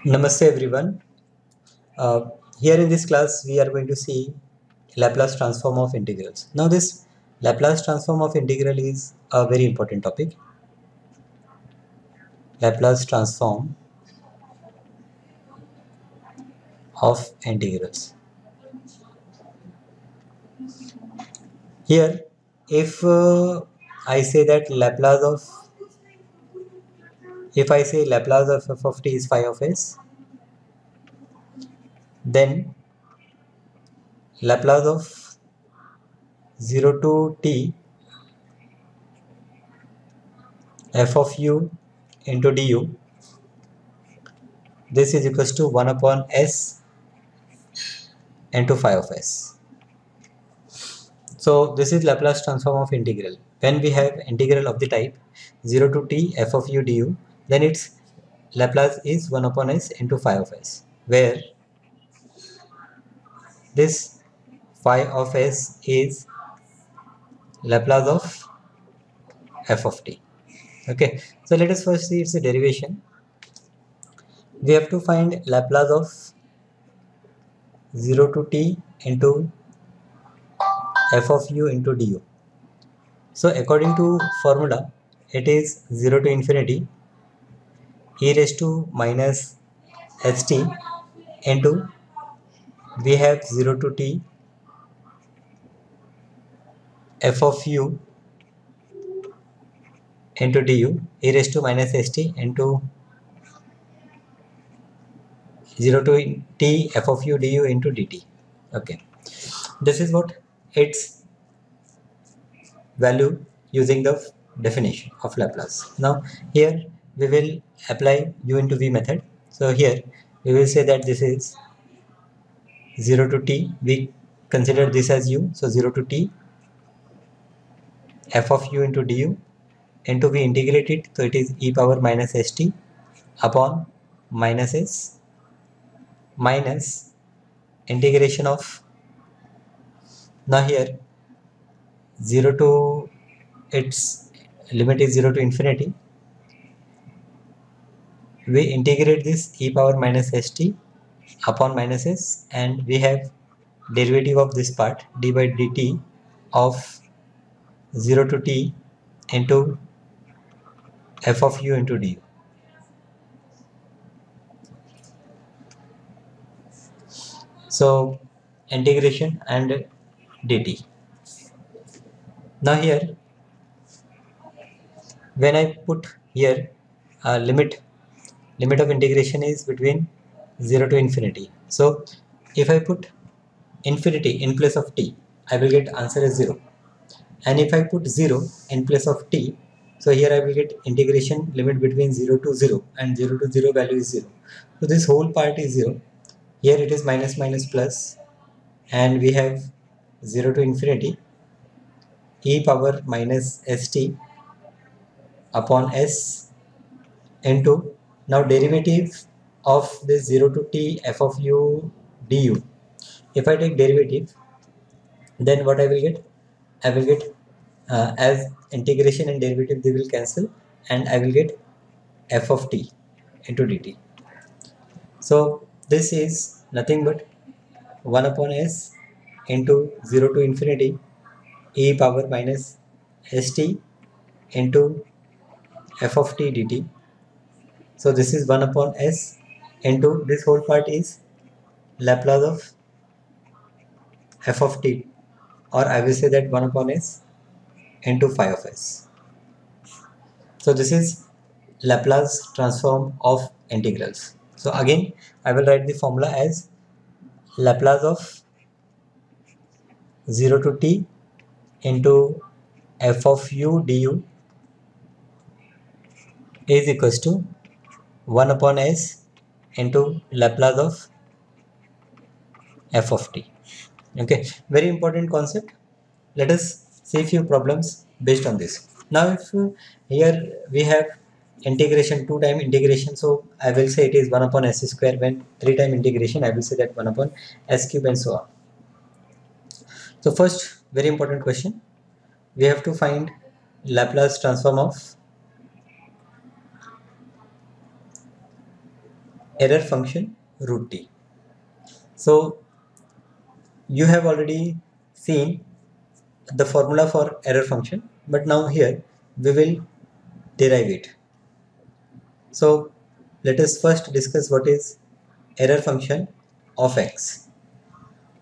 Namaste everyone. Uh, Here in this class we are going to see Laplace transform of integrals. Now this Laplace transform of integral is a very important topic. Laplace transform of integrals. Here if I say that Laplace of if I say Laplace of f of t is phi of s, then Laplace of 0 to t f of u into du, this is equals to 1 upon s into phi of s. So this is Laplace transform of integral. When we have integral of the type 0 to t f of u du, then its Laplace is 1 upon s into phi of s, where this phi of s is Laplace of f of t. Okay, so let us first see its derivation. We have to find Laplace of 0 to t into f of u into du. So according to formula, it is 0 to infinity e raised to minus st into we have 0 to t f of u into du e raised to minus st into 0 to t f of u du into dt. Okay, this is what its value using the definition of Laplace. Now here we will apply u into v method. So here we will say that this is 0 to t, we consider this as u, so 0 to t f of u into du into we integrate it, so it is e power minus st upon minus s minus integration of, now here 0 to its limit is 0 to infinity, we integrate this e power minus st upon minus s, and we have derivative of this part d by dt of 0 to t into f of u into du. So integration and dt. Now here when I put here limit of integration is between 0 to infinity. So if I put infinity in place of t, I will get answer as 0. And if I put 0 in place of t, so here I will get integration limit between 0 to 0, and 0 to 0 value is 0. So this whole part is 0. Here it is minus minus plus, and we have 0 to infinity e power minus st upon s into, now derivative of this 0 to t f of u du. If I take derivative, then what I will get? I will get as integration and derivative they will cancel, and I will get f of t into dt. So this is nothing but 1 upon s into 0 to infinity e power minus st into f of t dt. So this is 1 upon s into this whole part is Laplace of f of t, or I will say that 1 upon s into phi of s. So this is Laplace transform of integrals. So again I will write the formula as Laplace of 0 to t into f of u du is equals to 1 upon s into Laplace of f of t. Okay, very important concept. Let us see few problems based on this. Now if here we have integration, 2 time integration, so I will say it is 1 upon s square. When 3 time integration, I will say that 1 upon s cube, and so on. So first very important question, we have to find Laplace transform of error function root t. So you have already seen the formula for error function, but now here we will derive it. So let us first discuss what is error function of x.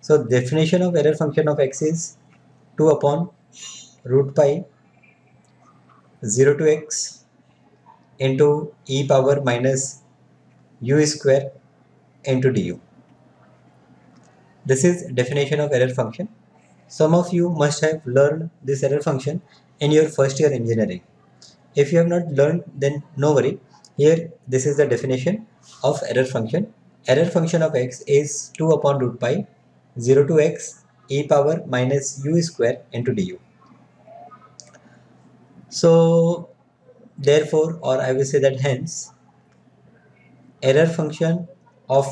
So definition of error function of x is 2 upon root pi 0 to x into e power minus u square into du. This is definition of error function. Some of you must have learned this error function in your first year engineering. If you have not learned, then no worry. Here this is the definition of error function. Error function of x is 2 upon root pi 0 to x e power minus u square into du. So therefore, or I will say that hence, error function of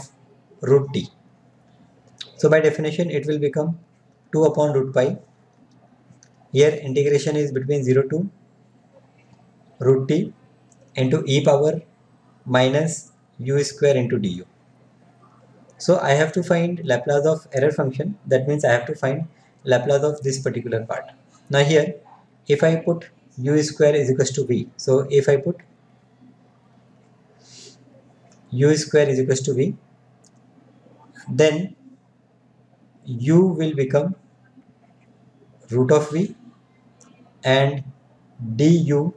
root t. So by definition it will become 2 upon root pi. Here integration is between 0 to root t into e power minus u square into du. So I have to find Laplace of error function. That means I have to find Laplace of this particular part. Now here, if I put u square is equals to v. So if I put u square is equals to v, then u will become root of v and du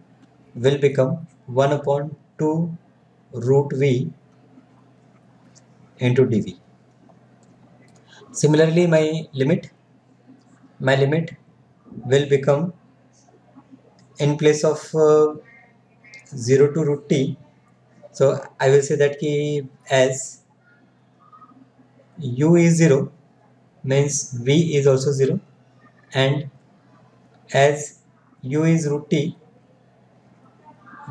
will become 1 upon 2 root v into dv. Similarly, my limit will become, in place of 0 to root t, so I will say that as u is 0 means v is also 0, and as u is root t,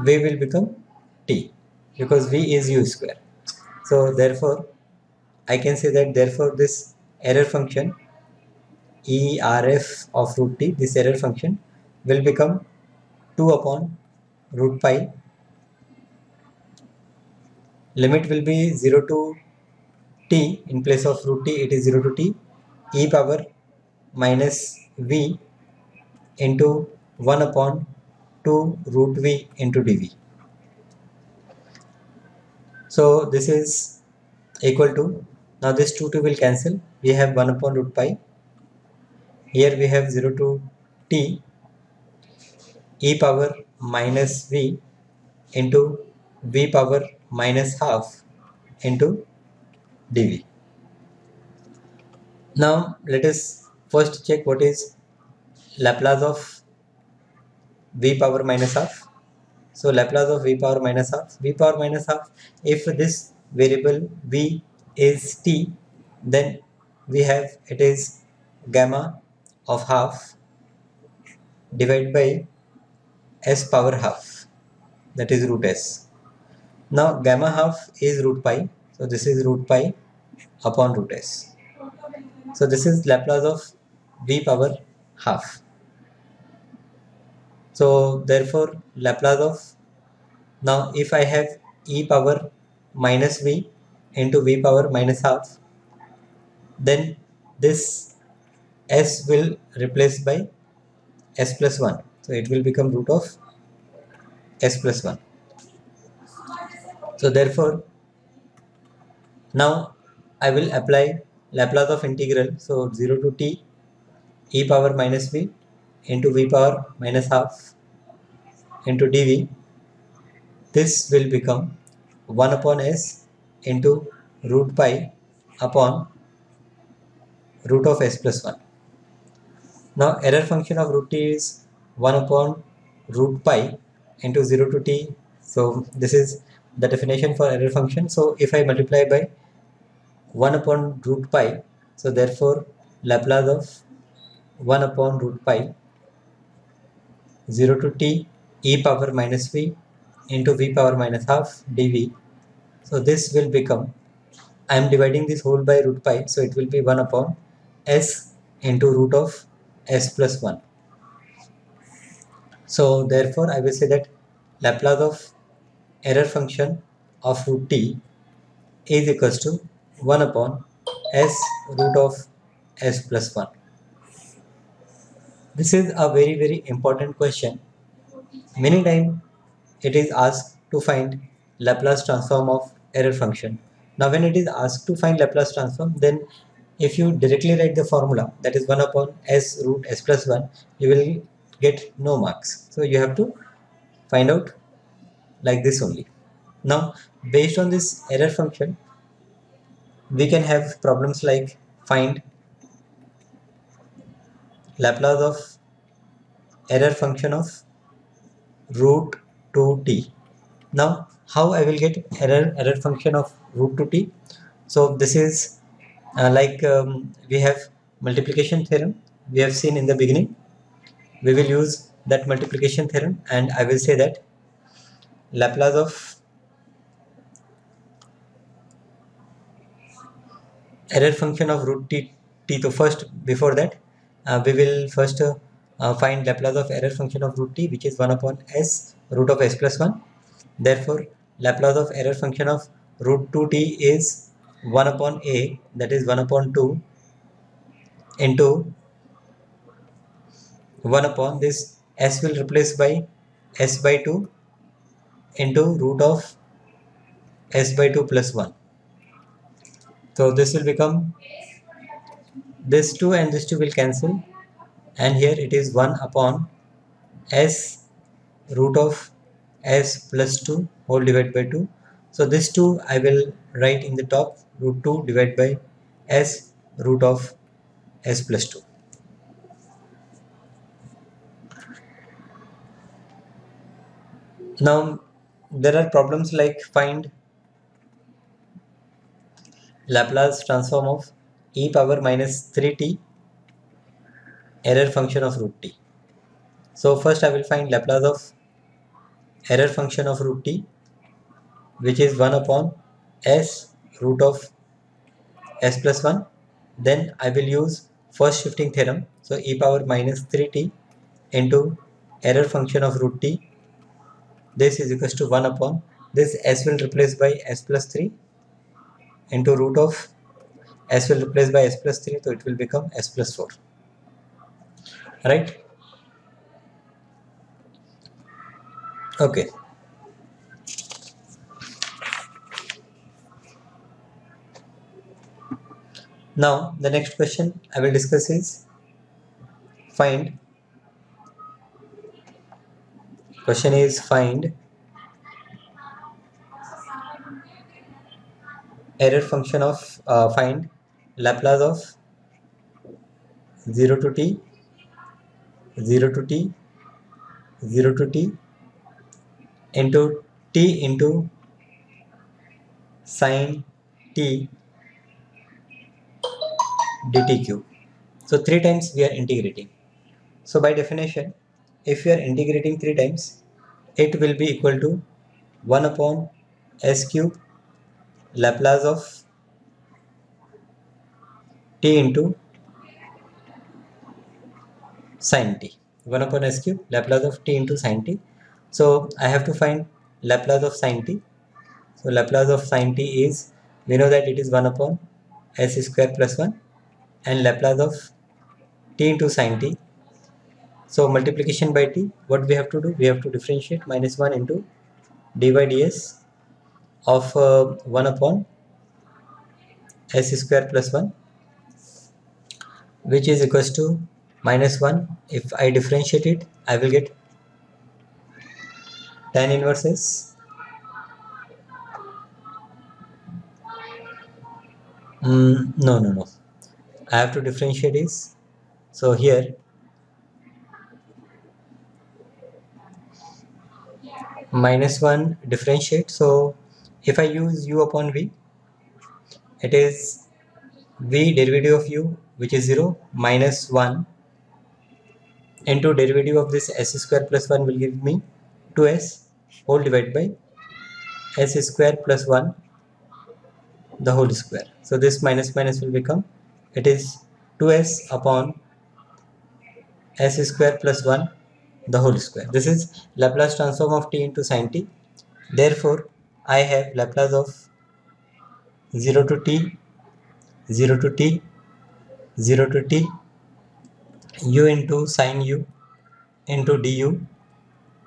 v will become t because v is u square. So therefore I can say that therefore this error function ERF of root t, this error function will become 2 upon root pi. Limit will be 0 to t, in place of root t it is 0 to t e power minus v into 1 upon 2 root v into dv. So this is equal to, now this 2 will cancel, we have 1 upon root pi. Here we have 0 to t e power minus v into v power minus half into dv. Now let us first check what is Laplace of v power minus half. So Laplace of v power minus half, if this variable v is t, then we have it is gamma of half divided by s power half, that is root s. Now gamma half is root pi, so this is root pi upon root s. So this is Laplace of v power half. So therefore Laplace of, now if I have e power minus v into v power minus half, then this s will replace by s plus 1. So it will become root of s plus 1. So therefore now I will apply Laplace of integral. So 0 to t e power minus v into v power minus half into dv. This will become 1 upon s into root pi upon root of s plus 1. Now error function of root t is 1 upon root pi into 0 to t. So this is the definition for error function. So if I multiply by 1 upon root pi, so therefore Laplace of 1 upon root pi 0 to t e power minus v into v power minus half dv. So this will become, I am dividing this whole by root pi, so it will be 1 upon s into root of s plus 1. So therefore I will say that Laplace of error function of root t is equals to 1 upon s root of s plus 1. This is a very important question. Many times it is asked to find Laplace transform of error function. Now when it is asked to find Laplace transform, then if you directly write the formula, that is 1 upon s root s plus 1, you will get no marks. So you have to find out like this only. Now based on this error function, we can have problems like find Laplace of error function of root 2t. Now how I will get error function of root 2t? So this is we have multiplication theorem we have seen in the beginning. We will use that multiplication theorem and I will say that Laplace of error function of root t. So first, before that, we will first find Laplace of error function of root t, which is 1 upon s root of s plus 1. Therefore, Laplace of error function of root 2t is 1 upon a, that is 1 upon 2 into 1 upon this s will replace by s by 2 into root of s by 2 plus 1. So this will become this 2 and this 2 will cancel, and here it is 1 upon s root of s plus 2 whole divided by 2. So this 2 I will write in the top, root 2 divided by s root of s plus 2. Now there are problems like find Laplace transform of e power minus 3t error function of root t. So first I will find Laplace of error function of root t, which is 1 upon s root of s plus 1. Then I will use first shifting theorem. So e power minus 3t into error function of root t. This is equals to 1 upon this s will replace by s plus 3 into root of s will replace by s plus 3, so it will become s plus 4. Right? Okay. Now the next question I will discuss is find error function of find Laplace of 0 to t 0 to t 0 to t into t into sine t dt cube. So 3 times we are integrating. So by definition, if we are integrating 3 times, it will be equal to 1 upon s cube Laplace of t into sine t. 1 upon s cube Laplace of t into sine t. So I have to find Laplace of sine t. So Laplace of sine t is, we know that it is 1 upon s square plus 1, and Laplace of t into sine t. So multiplication by t, what we have to do? We have to differentiate minus 1 into dy ds of 1 upon s square plus 1, which is equals to minus 1. If I differentiate it, I will get tan inverse s. No. I have to differentiate this. So here minus 1 differentiate. So if I use u upon v, it is v derivative of u, which is 0, minus 1 into derivative of this s square plus 1 will give me 2s whole divided by s square plus 1 the whole square. So this minus minus will become, it is 2s upon s square plus 1 the whole square. This is Laplace transform of t into sine t. Therefore I have Laplace of 0 to t, 0 to t, 0 to t, u into sine u into du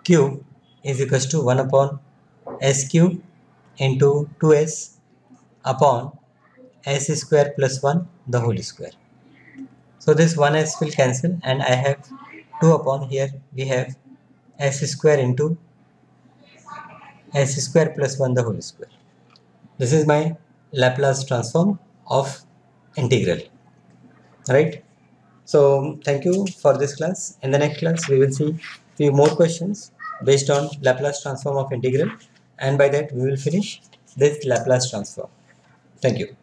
cube is equals to 1 upon s cube into 2s upon s square plus 1 the whole square. So this 1s will cancel and I have 2 upon here we have s square into s square plus 1 the whole square. This is my Laplace transform of integral, right? So thank you for this class. In the next class we will see few more questions based on Laplace transform of integral, and by that we will finish this Laplace transform. Thank you.